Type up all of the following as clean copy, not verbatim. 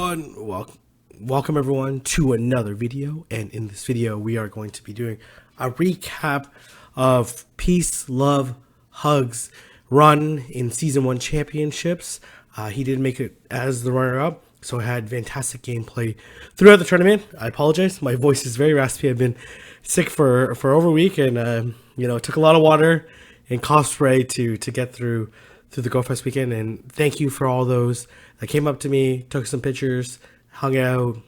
everyone, welcome everyone to another video, and in this video we are going to be doing a recap of PeaceLoveHugs run in Season 1 championships. He did make it as the runner-up, so I had fantastic gameplay throughout the tournament. I apologize, my voice is very raspy. I've been sick for over a week, and it took a lot of water and cough spray to get through the GoFest weekend. And thank you for all those that came up to me, took some pictures, hung out,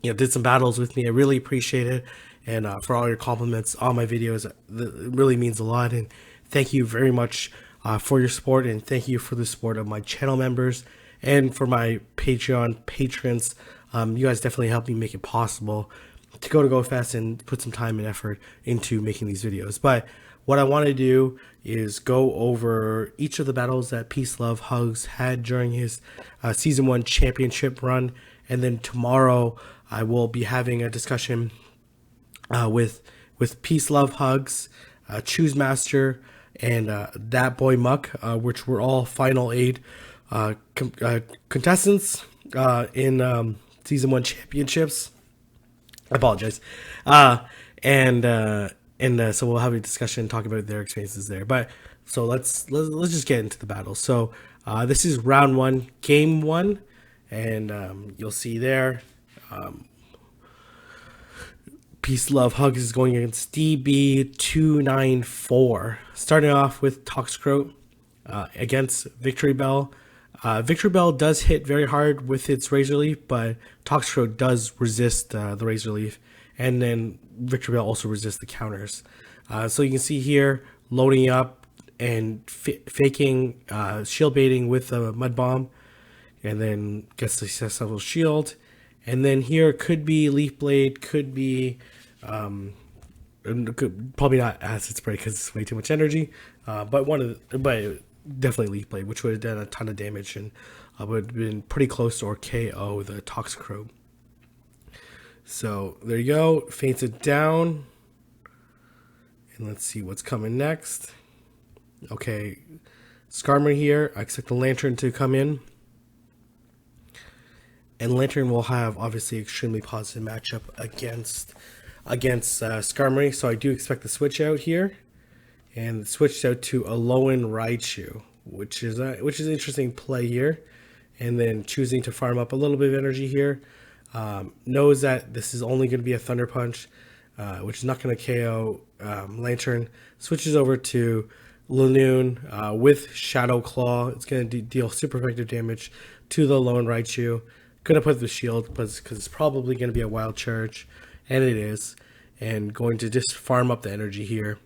did some battles with me. I really appreciate it, and for all your compliments on my videos, it really means a lot. And thank you very much for your support, and thank you for the support of my channel members and for my Patreon patrons. You guys definitely helped me make it possible to go to GoFest and put some time and effort into making these videos. But what I want to do is go over each of the battles that PeaceLoveHugs had during his Season 1 championship run. And then tomorrow I will be having a discussion with PeaceLoveHugs, Choose Master, and That Boy Muck, which were all Final 8 contestants in Season 1 championships. I apologize. So we'll have a discussion, talk about their experiences there. But so let's just get into the battle. So this is round 1, game 1, and you'll see there, PeaceLoveHugs is going against DB294. Starting off with Toxicroak against Victory Bell. Victory Bell does hit very hard with its Razor Leaf, but Toxicroak does resist the Razor Leaf, and then Victory Bell also resists the counters. So you can see here, loading up and faking shield baiting with a Mud Bomb, and then gets the successful shield. And then here could be Leaf Blade, could be probably not Acid Spray because it's way too much energy, but definitely Leaf Blade, which would have done a ton of damage and would have been pretty close to or KO the Toxicroak. So there you go, faints it down, and let's see what's coming next. Okay, Skarmory here. I expect the Lantern to come in, and Lantern will have obviously extremely positive matchup against Skarmory. So I do expect the switch out here, and switched out to Alolan Raichu, which is an interesting play here, and then choosing to farm up a little bit of energy here. Knows that this is only going to be a Thunder Punch, which is not going to KO Lantern. Switches over to Lanoon with Shadow Claw. It's going to deal super effective damage to the Alolan Raichu. Going to put the shield because it's probably going to be a Wild Charge, and it is. And going to just farm up the energy here.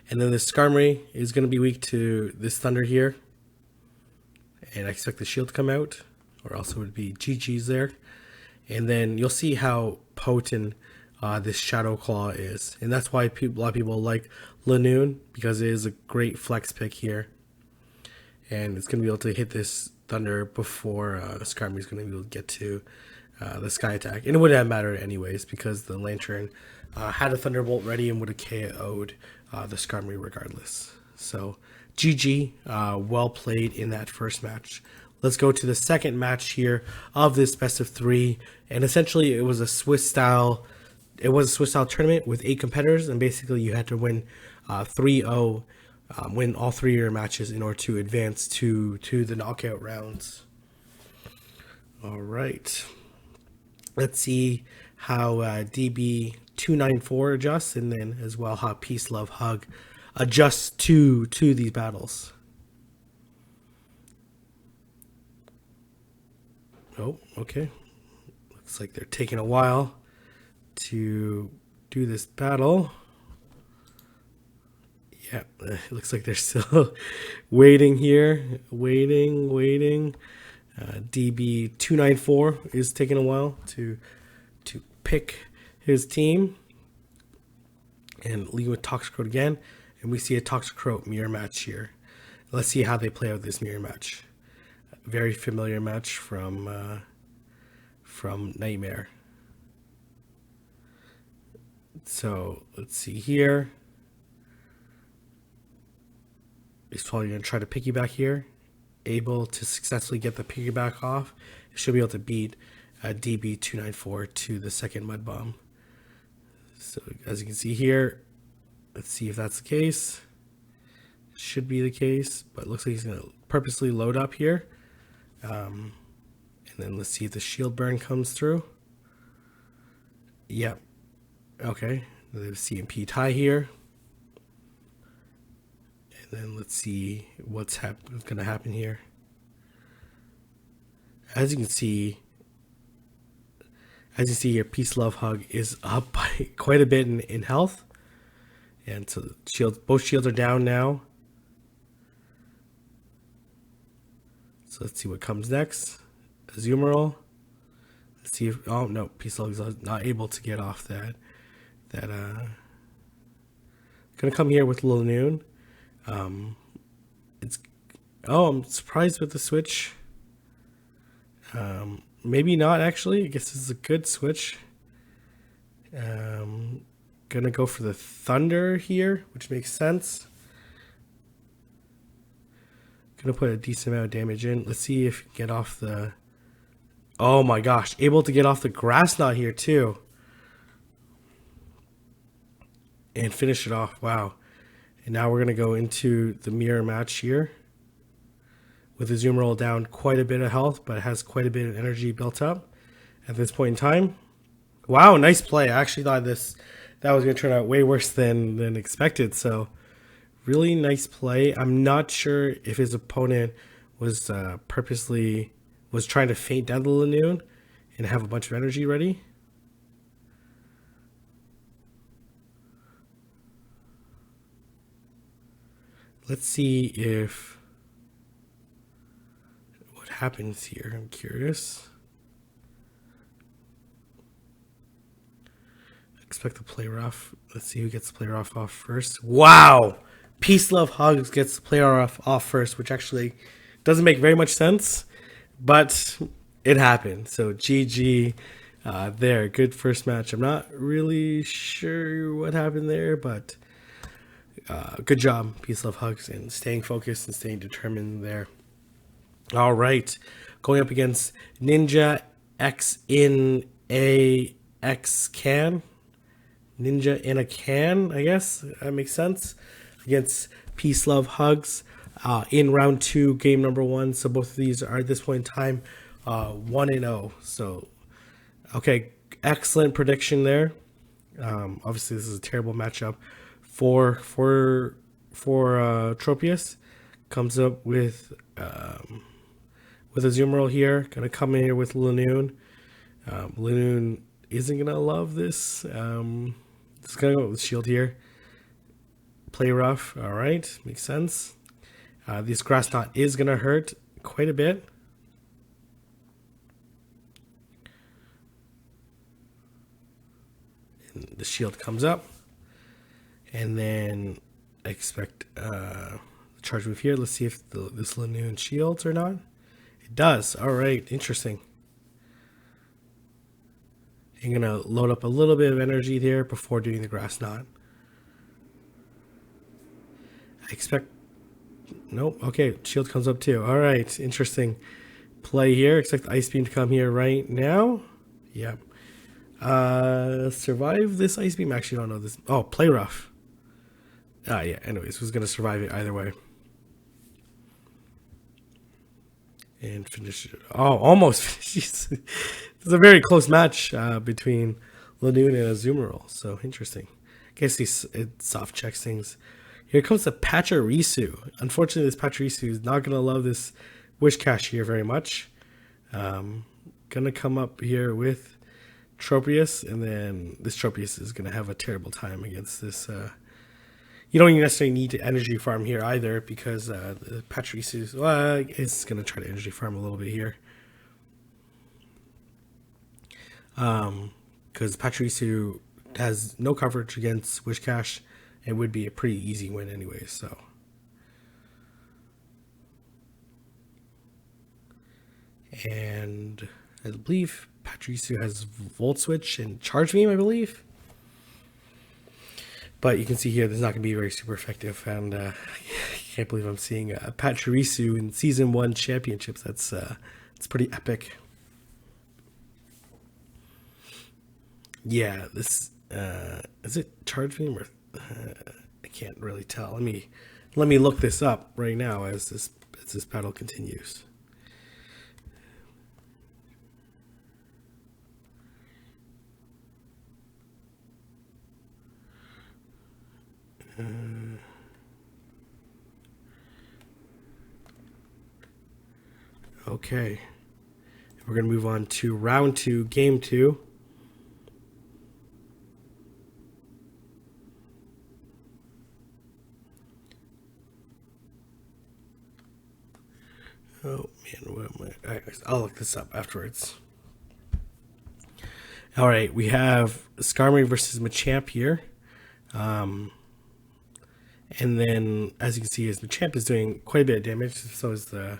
And then the Skarmory is going to be weak to this Thunder here, and I expect the shield to come out, or else it would be GG's there. And then you'll see how potent this Shadow Claw is, and that's why a lot of people like Lanoon, because it is a great flex pick here, and it's going to be able to hit this Thunder before Skarmory is going to be able to get to the Sky Attack. And it wouldn't have mattered anyways, because the Lantern had a Thunderbolt ready and would have KO'd the Skarmory regardless. So GG, well played in that first match. Let's go to the second match here of this best of 3, and essentially it was a Swiss style tournament with 8 competitors, and basically you had to win 3-0, win all 3 of your matches in order to advance to the knockout rounds. All right, let's see how DB294 adjusts, and then as well how PeaceLoveHug adjusts to these battles. Oh, okay. Looks like they're taking a while to do this battle. Yeah, it looks like they're still waiting here. Waiting. DB294 is taking a while to pick his team. And lead with Toxicroak again. And we see a Toxicroak mirror match here. Let's see how they play out this mirror match. Very familiar match from Nightmare. So let's see here. He's probably going to try to piggyback here. able to successfully get the piggyback off, it should be able to beat DB294 to the second Mud Bomb. So as you can see here, let's see if that's the case. Should be the case, but it looks like he's going to purposely load up here. And then let's see if the shield burn comes through. Yep. Okay. The CMP tie here. And then let's see what's going to happen here. As you can see here, PeaceLoveHug is up by quite a bit in health. And so both shields are down now. So let's see what comes next. Azumarill. Let's see if, oh no, PeaceLoveHug is not able to get off that. Gonna come here with Lanoon. I'm surprised with the switch. Maybe not actually. I guess this is a good switch. Gonna go for the Thunder here, which makes sense. Gonna put a decent amount of damage in. Let's see if we can get off the... Oh my gosh, able to get off the Grass Knot here too. And finish it off. Wow. And now we're gonna go into the mirror match here. With Azumarill down quite a bit of health, but has quite a bit of energy built up at this point in time. Wow, nice play. I actually thought that was going to turn out way worse than expected. So really nice play. I'm not sure if his opponent was purposely trying to feint down the Lanoon and have a bunch of energy ready. Let's see if what happens here. I'm curious. Expect to play rough. Let's see who gets to play rough off first. Wow! PeaceLoveHugs gets to play rough off first, which actually doesn't make very much sense, but it happened. So GG there. Good first match. I'm not really sure what happened there, but good job, PeaceLoveHugs, and staying focused and staying determined there. All right. Going up against Ninja X in a X can. Ninja in a can, I guess. That makes sense. Against PeaceLoveHugs in round 2, game number 1. So both of these are at this point in time 1-0. So, okay, excellent prediction there. Obviously, this is a terrible matchup for Tropius. Comes up with Azumarill here. Gonna come in here with Lanoon. Lanoon isn't gonna love this. Just gonna go with Shield here. Play rough. All right, makes sense. This Grass Knot is gonna hurt quite a bit. And the shield comes up, and then I expect the charge move here. Let's see if this Lanoon shields or not. It does. All right, interesting. I'm gonna load up a little bit of energy there before doing the Grass Knot. I expect, nope, okay, shield comes up too. All right, interesting play here. Expect the Ice Beam to come here right now. Yep. Survive this Ice Beam. Actually, I don't know this. Oh, play rough. Yeah, anyways, who's gonna survive it either way. And finish it. Oh, almost finishes. It's a very close match between Lanoon and Azumarill. So interesting. I guess it soft checks things. Here comes the Pachirisu. Unfortunately, this Pachirisu is not going to love this Wish Cache here very much. Gonna come up here with Tropius, and then this Tropius is going to have a terrible time against this. You don't even necessarily need to energy farm here either, because the Pachirisu is going to try to energy farm a little bit here. Because Pachirisu has no coverage against Wish Cache. It would be a pretty easy win anyway, so. And I believe Pachirisu has Volt Switch and Charge Beam, I believe. But you can see here, this is not going to be very super effective. And Can't believe I'm seeing Pachirisu in Season 1 championships. That's pretty epic. Yeah, this is it charge beam or I can't really tell. Let me look this up right now as this battle continues. Okay, we're gonna move on to round 2, game 2. Oh man, what am I? I'll look this up afterwards. All right, we have Skarmory versus Machamp here. And then, as you can see, Machamp is doing quite a bit of damage. So is the...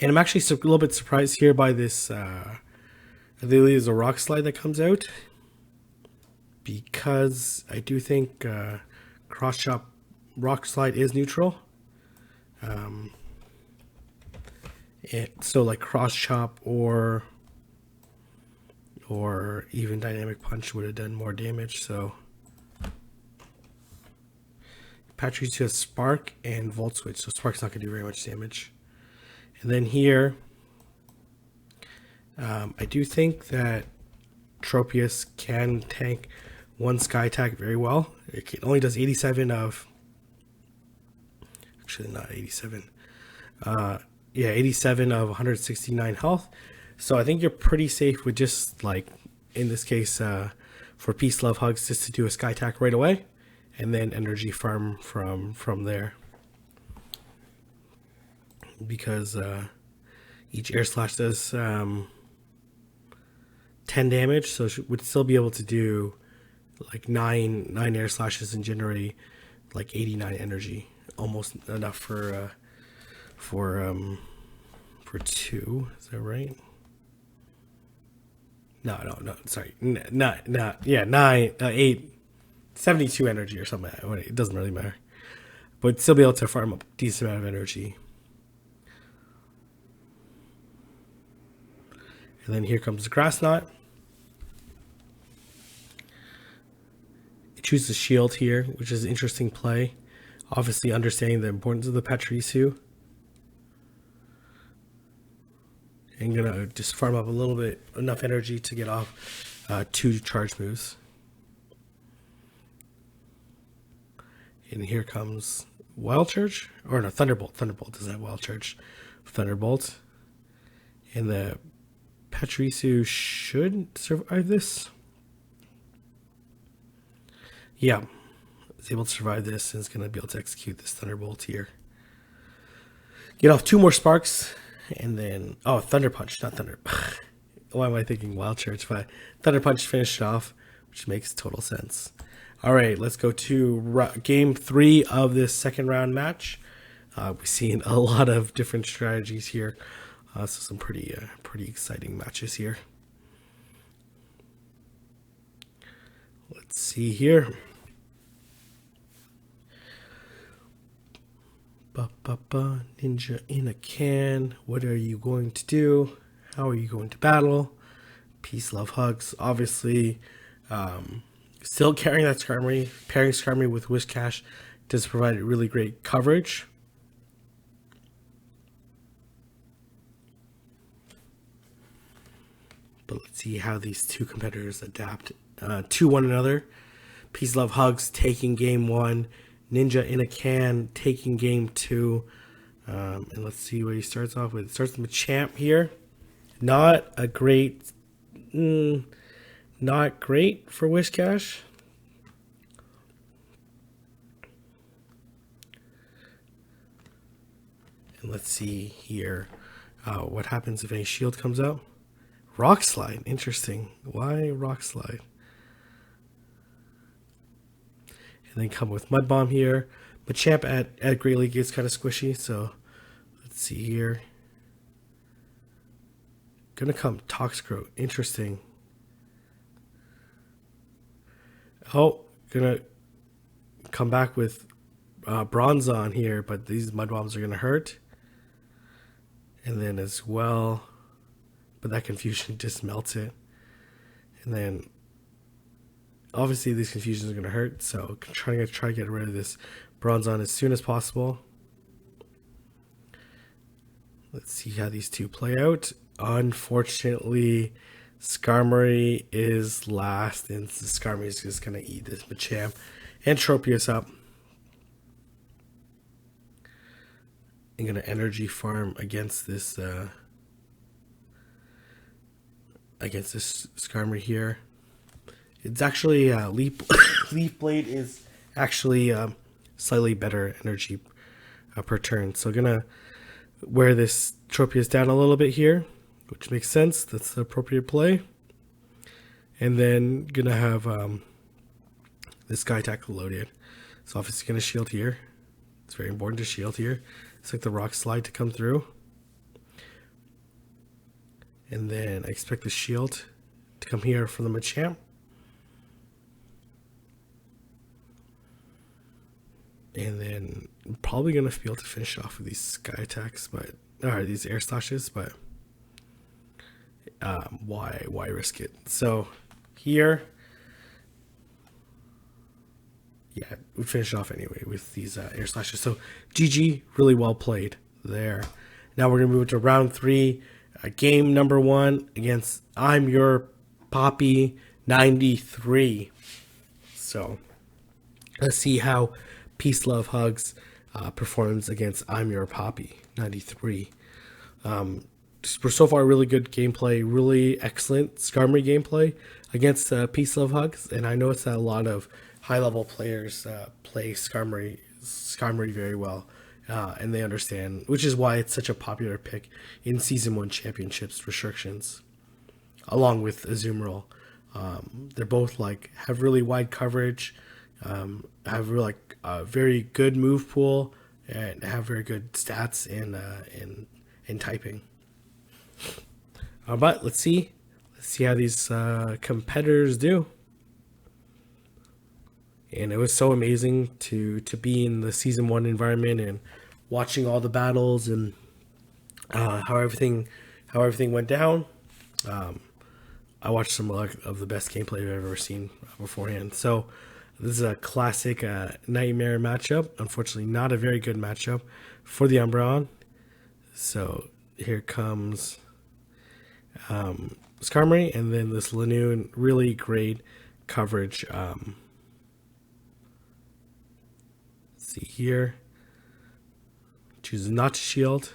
And I'm actually a little bit surprised here by this... I believe there's a Rock Slide that comes out. Because I do think Cross Chop Rock Slide is neutral. So like Cross Chop or even Dynamic Punch would have done more damage. So Pachirisu has Spark and Volt Switch, so Spark's not going to do very much damage. And then here, I do think that Tropius can tank one Sky Attack very well. It only does 87 of... Actually, not 87. Yeah, 87 of 169 health. So I think you're pretty safe with just, like, in this case, for PeaceLoveHugs, just to do a Sky Attack right away. And then energy farm from there. Because each Air Slash does 10 damage, so it would still be able to do like 9 Air Slashes and generate like 89 energy. Almost enough for 2. Is that right? No. Sorry, yeah, 8, 72 energy or something. It doesn't really matter, but still be able to farm up a decent amount of energy. And then here comes the Grass Knot. It chooses Shield here, which is an interesting play. Obviously, understanding the importance of the Pachirisu. And gonna just farm up a little bit, enough energy to get off 2 charge moves. And here comes Wild Charge, or no, Thunderbolt. Thunderbolt doesn't have Wild Charge. Thunderbolt. And the Pachirisu should survive this. Yeah, it's able to survive this and is going to be able to execute this Thunderbolt here. Get off 2 more Sparks, and then... Oh, Thunder Punch, not Thunder... Why am I thinking Wild Charge? But Thunder Punch finished off, which makes total sense. All right, let's go to game 3 of this second round match. We've seen a lot of different strategies here. So some pretty exciting matches here. Let's see here. Ninja in a can. What are you going to do? How are you going to battle? PeaceLoveHugs, obviously. Still carrying that Skarmory. Pairing Skarmory with Whiscash does provide really great coverage. But let's see how these two competitors adapt to one another. PeaceLoveHugs taking game 1. Ninja in a can taking game 2. And let's see what he starts off with. It starts with Machamp here. Not great for Whiscash. And let's see here what happens if any shield comes out. Rock Slide, interesting. Why Rock Slide? And then come with Mud Bomb here. Machamp at Great League is kind of squishy, so let's see here. Gonna come Toxicroak, interesting. Oh, gonna come back with bronze on here, but these mud bombs are going to hurt. And then as well, but that confusion just melts it. And then obviously these confusions are going to hurt, so try to get rid of this bronze on as soon as possible. Let's see how these two play out. Unfortunately, Skarmory is last, and Skarmory is just going to eat this Machamp and Tropius up. I'm going to energy farm against this Skarmory here. It's actually Leaf Blade is actually slightly better energy per turn. So gonna wear this Tropius down a little bit here, which makes sense. That's the appropriate play. And then gonna have this Sky Attack loaded. So obviously gonna shield here. It's very important to shield here. It's like the Rock Slide to come through. And then I expect the shield to come here for the Machamp. And then I'm probably going to be able to finish off with these Sky Attacks, or these Air Slashes, but why risk it? So here, yeah, we finish off anyway with these Air Slashes. So GG, really well played there. Now we're going to move to round 3, game number 1 against I'm Your Poppy 93. So let's see how PeaceLoveHugs performs against I'm Your Poppy 93. We're so far really good gameplay, really excellent Skarmory gameplay against PeaceLoveHugs, and I noticed that a lot of high-level players play Skarmory very well, and they understand, which is why it's such a popular pick in Season 1 Championships restrictions, along with Azumarill. They're both have really wide coverage, have really a very good move pool, and have very good stats in typing. But let's see how these competitors do. And it was so amazing to be in the Season 1 environment and watching all the battles and how everything went down. I watched some of the best gameplay I've ever seen beforehand. So this is a classic nightmare matchup. Unfortunately, not a very good matchup for the Umbreon. So here comes Skarmory, and then this Lanoon. Really great coverage. Let's see here. Chooses not to shield.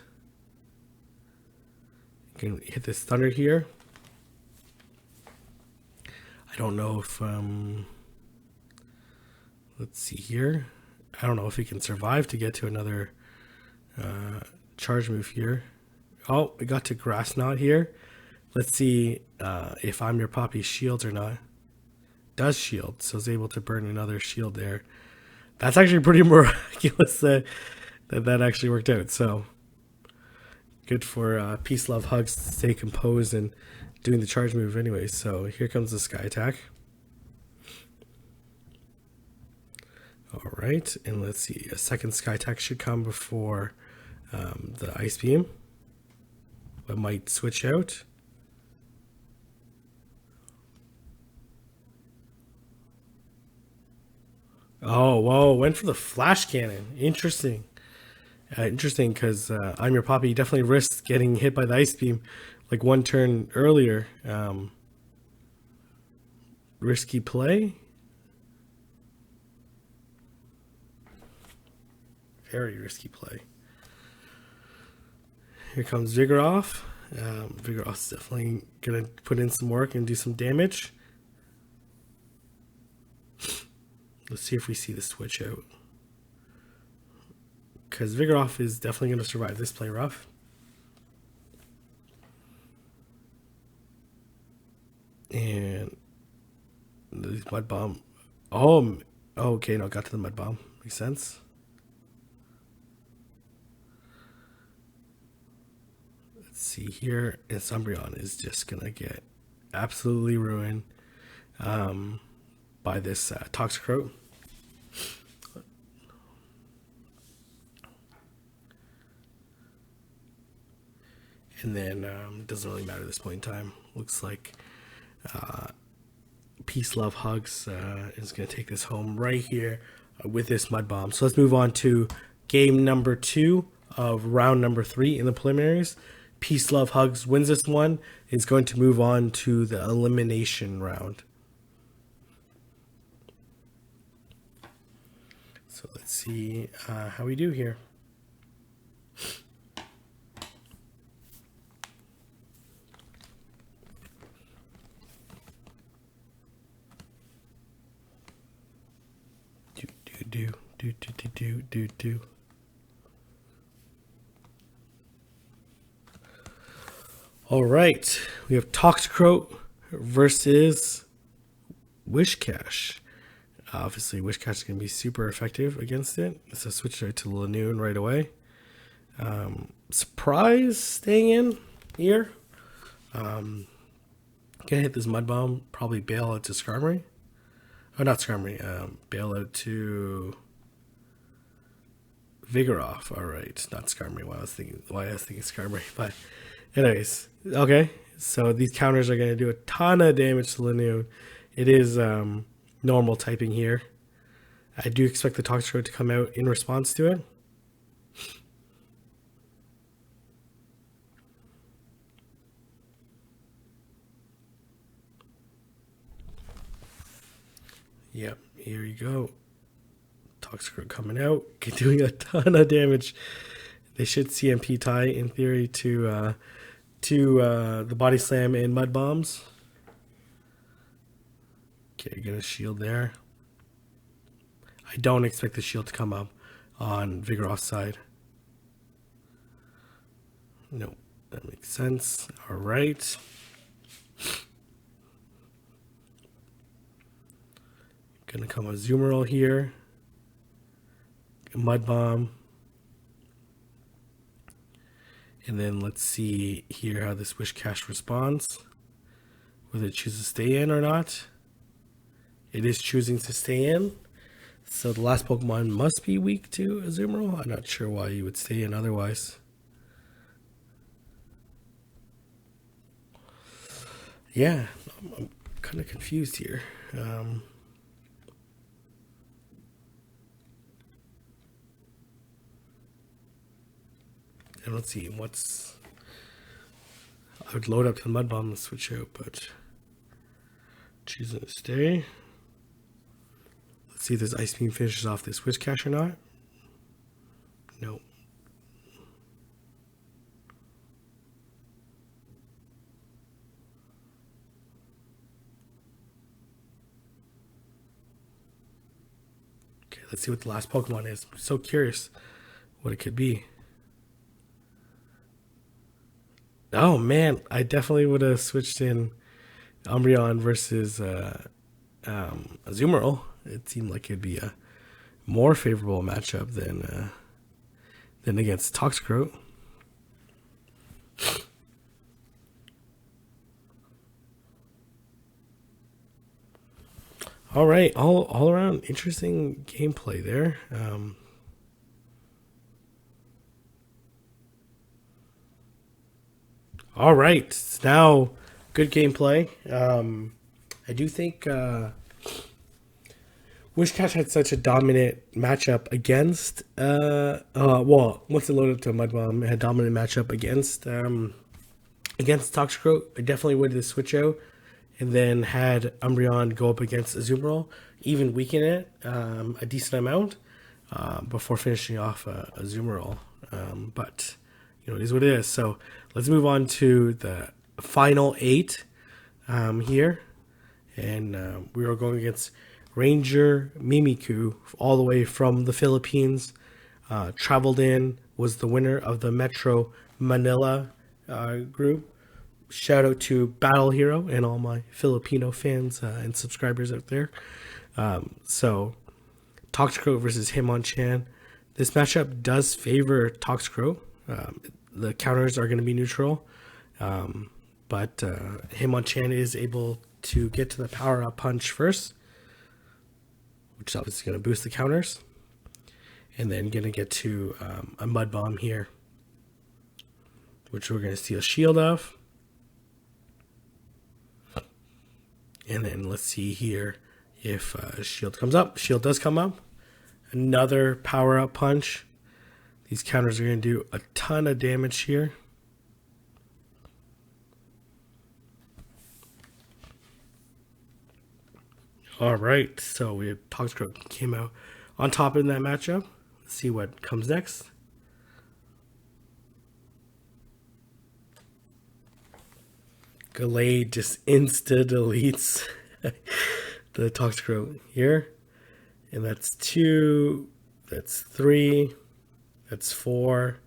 You can hit this Thunder here. I don't know if let's see here. I don't know if he can survive to get to another charge move here. Oh, we got to Grass Knot here. Let's see if I'm Your Poppy shields or not. Does shield, so is able to burn another shield there. That's actually pretty miraculous that actually worked out. So good for PeaceLoveHugs to stay composed and doing the charge move anyway. So here comes the Sky Attack. All right, and let's see. A second Sky Attack should come before the Ice Beam. It might switch out. Oh, whoa, went for the Flash Cannon. Interesting. Interesting, because I'm Your Poppy definitely risked getting hit by the Ice Beam like one turn earlier. Risky play. Very risky play. Here comes Vigoroth. Vigoroth's definitely going to put in some work and do some damage. Let's see if we see the switch out. Because Vigoroth is definitely going to survive this play rough. And the Mud Bomb. Oh, okay, no, got to the Mud Bomb. Makes sense. Let's see here. And Umbreon is just going to get absolutely ruined by this Toxicroak. And then it doesn't really matter at this point in time. Looks like PeaceLoveHugs is going to take this home right here with this Mud Bomb. So let's move on to game number 2 of round number 3 in the preliminaries. PeaceLoveHugs wins this one. Is going to move on to the elimination round. So let's see how we do here. Do. All right, we have Toxicroak versus Wishcash. Obviously, Wishcash is going to be super effective against it. So switch it to Lanoon right away. Surprise staying in here. Gonna hit this Mud Bomb. Probably bail out to Skarmory. Oh, not Skarmory. Bail out to Vigoroth. All right, not Skarmory. Why I was thinking Skarmory. But anyways, okay. So these counters are going to do a ton of damage to Lanoon. It is normal typing here. I do expect the Toxicroak to come out in response to it. Yep, here you go. Toxicroak coming out, doing a ton of damage. They should CMP tie in theory to the Body Slam and Mud Bombs. Okay, get a shield there. I don't expect the shield to come up on Vigoroth's side. No, that makes sense. All right. Gonna come a Azumarill here. Mud Bomb. And then let's see here how this Wishcash responds. Whether it chooses to stay in or not. It is choosing to stay in. So the last Pokemon must be weak to Azumarill. I'm not sure why you would stay in otherwise. Yeah, I'm kind of confused here. And let's see what's. I would load up to the Mud Bomb and switch out, but choosing to stay. Let's see if this Ice Beam finishes off this Wishcash or not. No. Okay, let's see what the last Pokemon is. I'm so curious what it could be. Oh man, I definitely would have switched in Umbreon versus Azumarill. It seemed like it'd be a more favorable matchup than against Toxicroak. All right, all around interesting gameplay there. All right, now good gameplay. I do think Wishcash had such a dominant matchup against. Well, once it loaded to Mud Bomb, it had dominant matchup against Toxicroak. I definitely would have switch out, and then had Umbreon go up against Azumarill, even weaken it a decent amount before finishing off Azumarill. But you know, it is what it is. So let's move on to the final 8 here. And we are going against Ranger Mimikyu, all the way from the Philippines. Traveled in, was the winner of the Metro Manila group. Shout out to Battle Hero and all my Filipino fans and subscribers out there. So Toxicroak versus Hitmonchan. This matchup does favor Toxicroak. The counters are going to be neutral, but Hitmonchan is able to get to the power-up punch first, which is obviously going to boost the counters, and then going to get to a Mud Bomb here which we're going to steal shield of. And then let's see here if shield comes up. Shield does come up. Another power up punch. These counters are going to do a ton of damage here. All right, so we have Toxicroak came out on top in that matchup. Let's see what comes next. Gallade just insta deletes the Toxicroak here. And that's 2, that's 3, that's 4,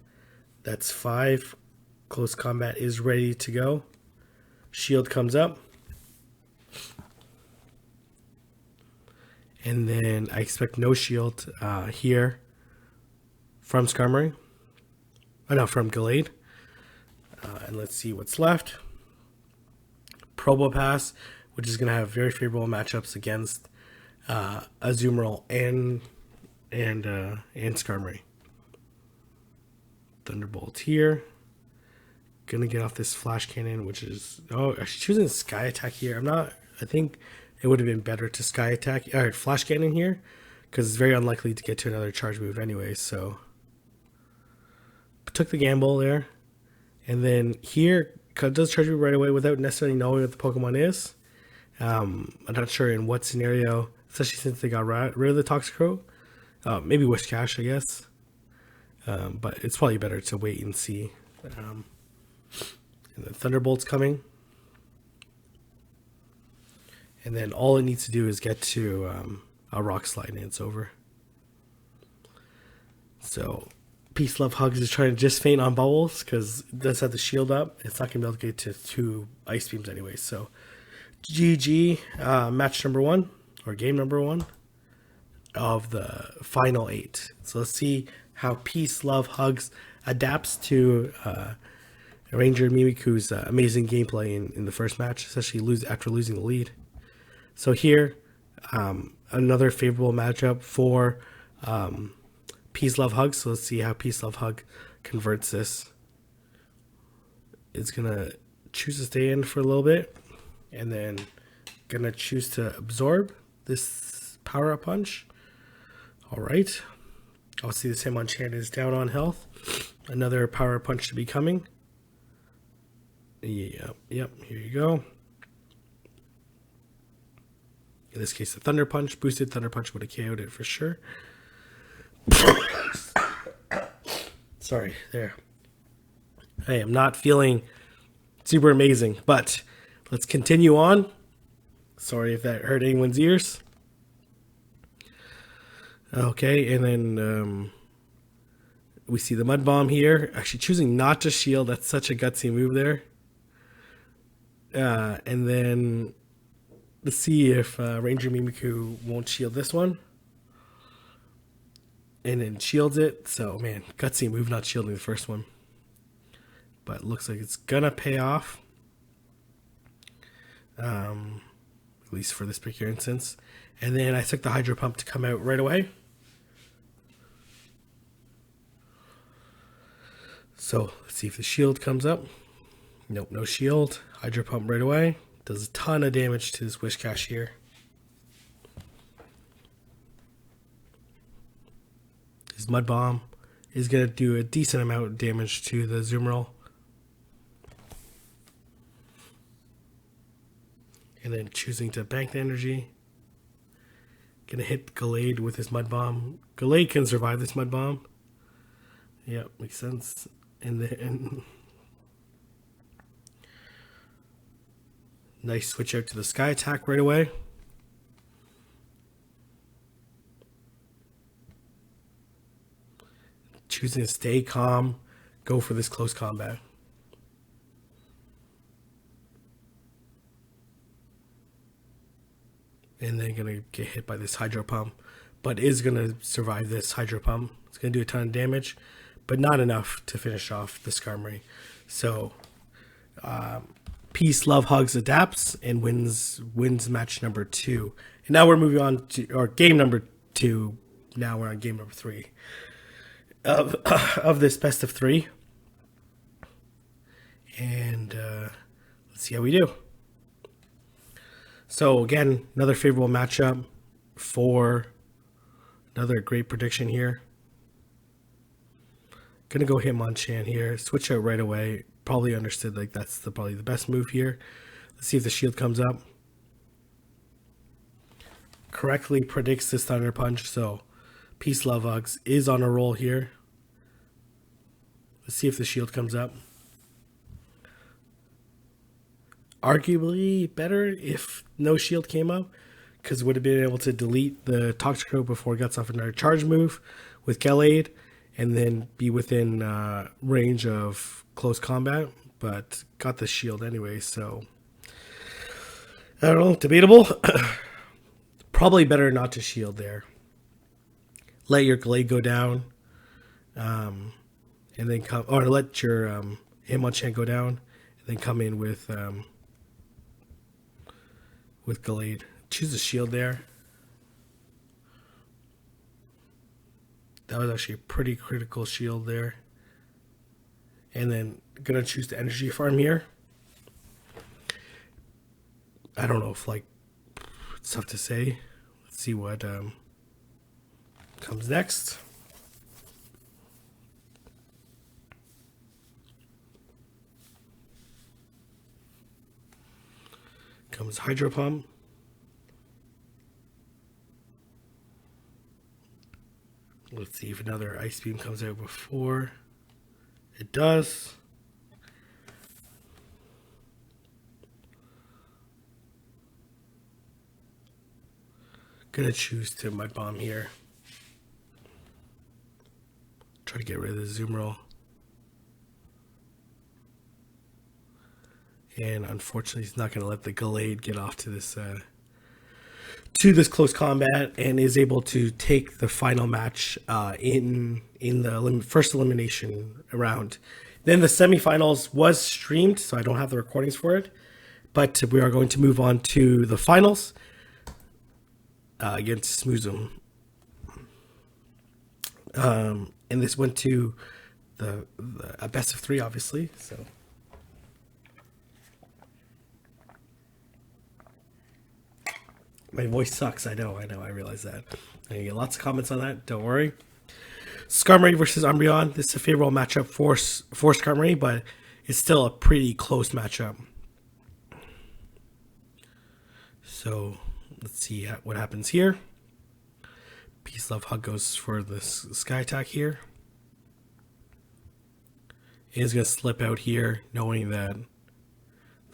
that's 5. Close combat is ready to go. Shield comes up. And then I expect no shield here from Skarmory. Oh no, from Gallade. And let's see what's left. Probopass, which is going to have very favorable matchups against Azumarill and Skarmory. Thunderbolt here. Gonna get off this Flash Cannon, which is actually choosing Sky Attack here. I think it would have been better to Sky Attack or Flash Cannon here, because it's very unlikely to get to another charge move anyway. So took the gamble there, and then here does charge move right away without necessarily knowing what the Pokemon is. I'm not sure in what scenario, especially since they got rid of the Toxicroak. Maybe Whiscash, I guess. But it's probably better to wait and see. And then Thunderbolt's coming. And then all it needs to do is get to a Rock Slide and it's over. So PeaceLoveHugs is trying to just feint on Bubbles because it does have the shield up. It's not going to be able to get to 2 Ice Beams anyway. So GG, match number 1 or game number 1 of the final 8. So let's see how PeaceLoveHugs adapts to Ranger Mimikyu's amazing gameplay in the first match, especially after losing the lead. So here, another favorable matchup for PeaceLoveHugs. So let's see how PeaceLoveHug converts this. It's going to choose to stay in for a little bit, and then going to choose to absorb this power-up punch. All right. I'll see the same on Chan is down on health. Another power punch to be coming. Yep, here you go. In this case, the Thunder Punch. Boosted Thunder Punch would have KO'd it for sure. Sorry, there. I am not feeling super amazing, but let's continue on. Sorry if that hurt anyone's ears. Okay, and then we see the Mud Bomb here. Actually choosing not to shield. That's such a gutsy move there. And then let's see if Ranger Mimikyu won't shield this one. And then shields it. So, man, gutsy move not shielding the first one. But it looks like it's going to pay off. At least for this particular instance. And then I took the Hydro Pump to come out right away. So let's see if the shield comes up. Nope, no shield. Hydro Pump right away. Does a ton of damage to this Whiscash here. His Mud Bomb is going to do a decent amount of damage to the Azumarill. And then choosing to bank the energy. Gonna hit Gallade with his Mud Bomb. Gallade can survive this Mud Bomb. Yep, makes sense. And then nice switch out to the Sky Attack right away. Choosing to stay calm, go for this close combat. And then gonna get hit by this Hydro Pump, but is gonna survive this Hydro Pump. It's gonna do a ton of damage, but not enough to finish off the Skarmory. So PeaceLoveHugs adapts and wins match number 2. And now we're moving on to game number 2. Now we're on game number 3 of this best of 3. And let's see how we do. So again, another favorable matchup for another great prediction here. Gonna go Hitmonchan here. Switch out right away. Probably understood like that's probably the best move here. Let's see if the shield comes up. Correctly predicts this Thunder Punch, so PeaceLoveHugs is on a roll here. Let's see if the shield comes up. Arguably better if no shield came up, because would have been able to delete the Toxicroak before it gets off another charge move with Gallade, and then be within range of close combat, but got the shield anyway, so I don't know, debatable. Probably better not to shield there. Let your Gallade go down, and then come, or let your Hitmonchan go down, and then come in with Gallade. Choose a shield there. That was actually a pretty critical shield there. And then gonna choose the energy farm here. I don't know if like it's tough to say. Let's see what comes next. Comes Hydro Pump. Let's see if another Ice Beam comes out before. It does. Gonna choose to Mud Bomb here. Try to get rid of the Zoom Roll. And unfortunately, he's not gonna let the Gallade get off to this close combat, and is able to take the final match in the first elimination round. Then the semifinals was streamed, so I don't have the recordings for it, but we are going to move on to the finals against Smoozum. And this went to a best of 3, obviously. So. My voice sucks. I know. I realize that. I get lots of comments on that. Don't worry. Skarmory versus Umbreon. This is a favorable matchup for Skarmory, but it's still a pretty close matchup. So let's see what happens here. PeaceLoveHug goes for this Sky Attack here. Is going to slip out here, knowing that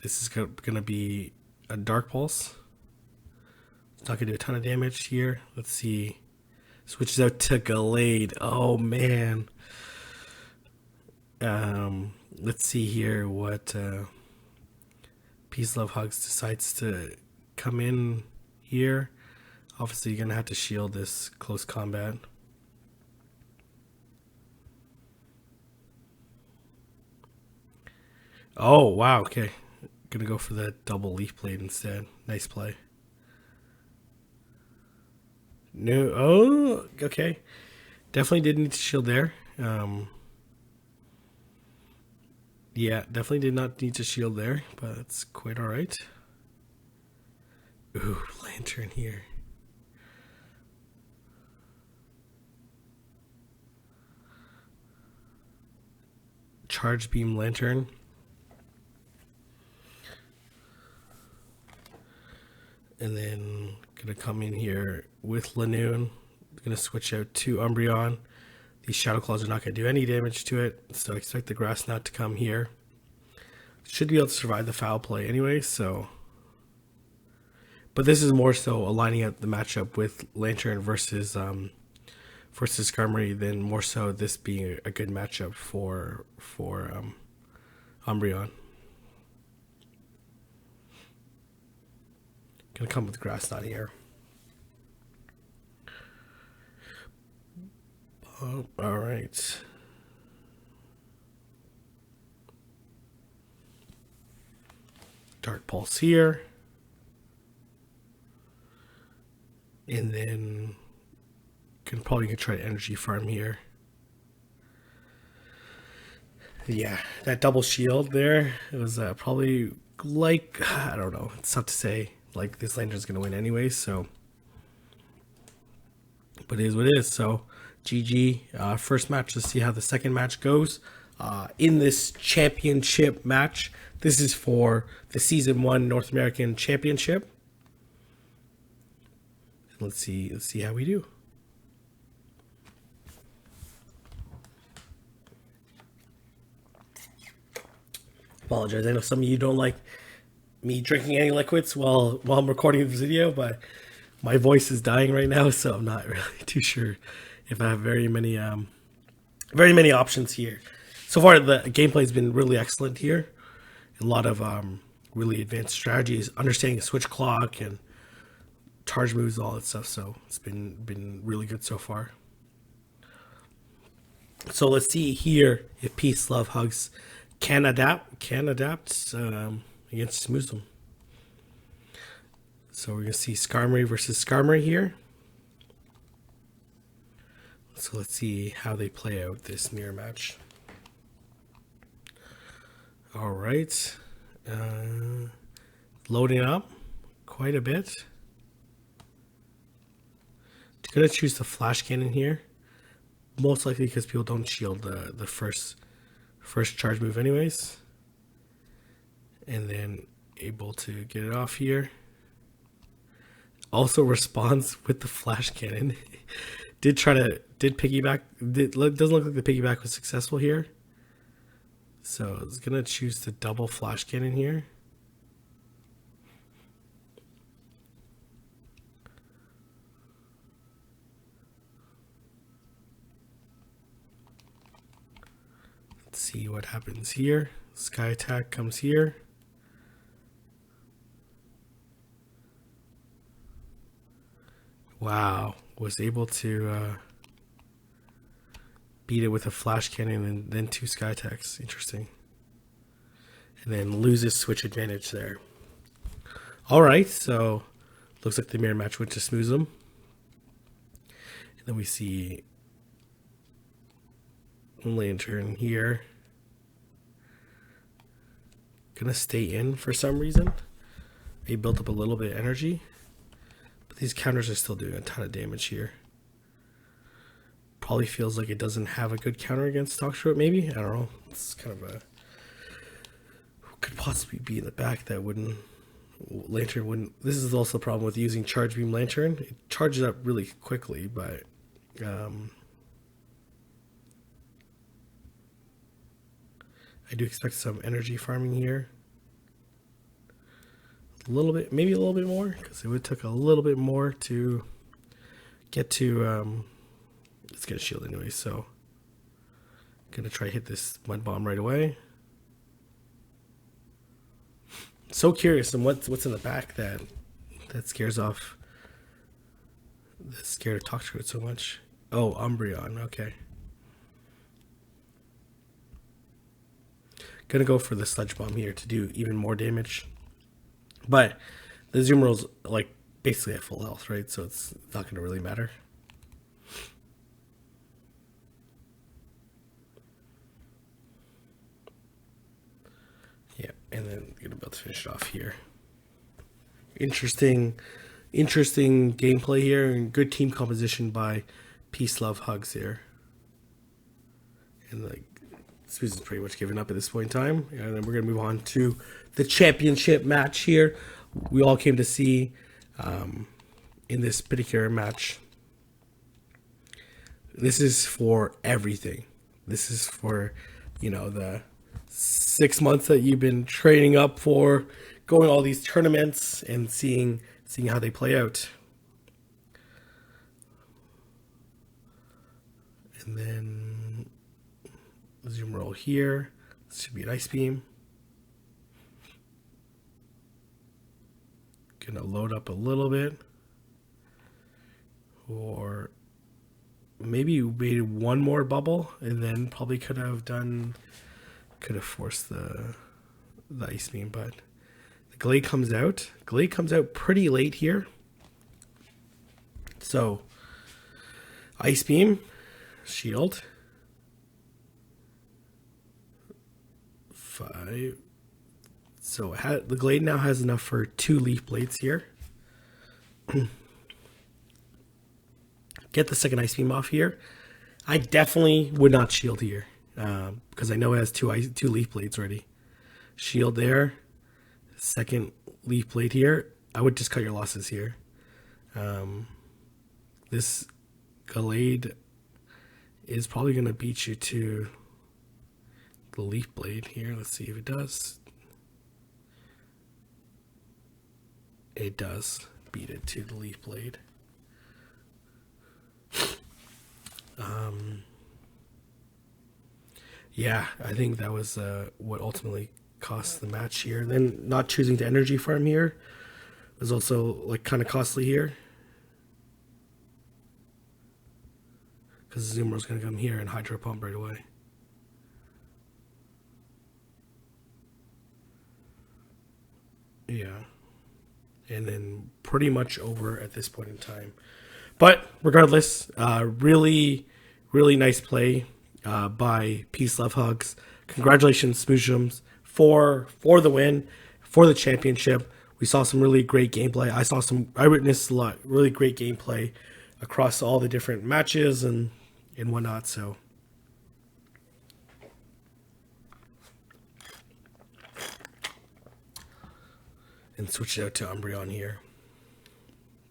this is going to be a Dark Pulse. It's not going to do a ton of damage here. Let's see. Switches out to Gallade. Oh, man. Let's see here what PeaceLoveHugs decides to come in here. Obviously, you're going to have to shield this close combat. Oh, wow. Okay. Going to go for the double Leaf Blade instead. Nice play. No, oh, okay. Definitely did need to shield there. Yeah, definitely did not need to shield there, but it's quite alright. Ooh, Lantern here. Charge Beam Lantern. And then gonna come in here with Lanoon. Gonna switch out to Umbreon. These Shadow Claws are not gonna do any damage to it, so I expect the Grass Knot to come here. Should be able to survive the foul play anyway, so. But this is more so aligning up the matchup with Lantern versus Skarmory than more so this being a good matchup for Umbreon. Gonna come with Grass Knot here. Oh, all right. Dark Pulse here. And then probably gonna try to energy farm here. Yeah, that double shield there, it was probably like, I don't know, it's tough to say. Like, this lantern's going to win anyway, so. But it is what it is. So, GG. First match, let's see how the second match goes. In this championship match, this is for the Season 1 North American Championship. Let's see how we do. Apologize. I know some of you don't like me drinking any liquids while I'm recording this video, but my voice is dying right now, so I'm not really too sure if I have very many options here. So far, the gameplay has been really excellent here. A lot of really advanced strategies, understanding the switch clock and charge moves, all that stuff. So it's been really good so far. So let's see here if PeaceLoveHugs can adapt against Smoozum. So we're gonna see Skarmory versus Skarmory here. So let's see how they play out this mirror match. All right, loading up quite a bit. Gonna choose the flash cannon here, most likely because people don't shield the first charge move anyways, and then able to get it off here. Also responds with the flash cannon. Did piggyback. Doesn't look like the piggyback was successful here. So I was gonna choose the double flash cannon here. Let's see what happens here. Sky attack comes here. Wow, was able to beat it with a flash cannon and then 2 sky attacks. Interesting. And then loses switch advantage there. Alright, so looks like the mirror match went to Smoozum. And then we see Lantern here. Gonna stay in for some reason. He built up a little bit of energy. But these counters are still doing a ton of damage here. Probably feels like it doesn't have a good counter against Toxtrot, maybe? I don't know. It's kind of a... Could possibly be in the back that wouldn't... Lantern wouldn't... This is also the problem with using Charge Beam Lantern. It charges up really quickly, but... I do expect some energy farming here. A little bit, maybe a little bit more, because it would took a little bit more to get to... let's get a shield anyway, so... Gonna try to hit this mud bomb right away. So curious on what's in the back that scares off... That's scared of Toxtrot so much. Oh, Umbreon, okay. Gonna go for the Sludge Bomb here to do even more damage. But the Azumarill's like basically at full health, right? So it's not gonna really matter. Yeah, and then gonna about to finish it off here. Interesting gameplay here and good team composition by PeaceLoveHugs here. And like Smoozum's pretty much given up at this point in time. And then we're going to move on to the championship match here. We all came to see in this particular match. This is for everything. This is for, you know, the 6 months that you've been training up for, going all these tournaments and seeing how they play out. And then zoom roll here. This should be an Ice Beam. Gonna load up a little bit. Or maybe we made one more bubble and then probably could have forced the Ice Beam, but the Glade comes out. Glade comes out pretty late here. So Ice Beam, Shield. 5. So the Glade now has enough for 2 Leaf Blades here. Get the second Ice Beam off here. I definitely would not shield here because I know it has 2 Leaf Blades already. Shield there. Second Leaf Blade here. I would just cut your losses here. This Glade is probably going to beat you to the Leaf Blade here. Let's see if it does. It does beat it to the Leaf Blade. Yeah, I think that was what ultimately cost the match here. Then not choosing to energy farm here was also like kind of costly here, because Zoomer's going to come here and Hydro Pump right away. Yeah. And then pretty much over at this point in time. But regardless, really, really nice play by PeaceLoveHugs. Congratulations, Smooshums, for the win, for the championship. We saw some really great gameplay. I witnessed a lot really great gameplay across all the different matches and whatnot. So and switch it out to Umbreon here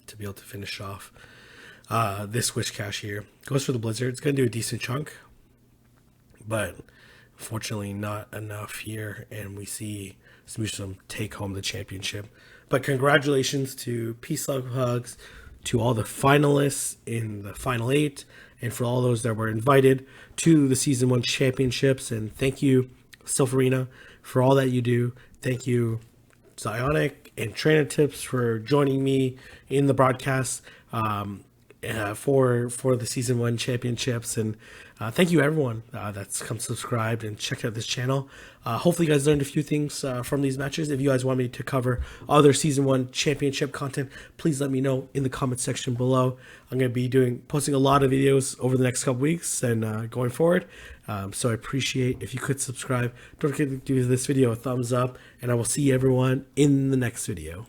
to be able to finish off this Wish Cash here. Goes for the Blizzard. It's going to do a decent chunk, but unfortunately not enough here, and we see Smooshum take home the championship. But congratulations to PeaceLoveHugs, to all the finalists in the Final 8, and for all those that were invited to the Season 1 Championships. And thank you, Self Arena, for all that you do. Thank you, Zionic and Trainer Tips, for joining me in the broadcast for the Season 1 Championships. And thank you everyone that's come subscribed and checked out this channel. Hopefully you guys learned a few things from these matches. If you guys want me to cover other Season 1 Championship content, please let me know in the comment section below. I'm going to be posting a lot of videos over the next couple weeks and going forward. So I appreciate if you could subscribe. Don't forget to give this video a thumbs up, and I will see everyone in the next video.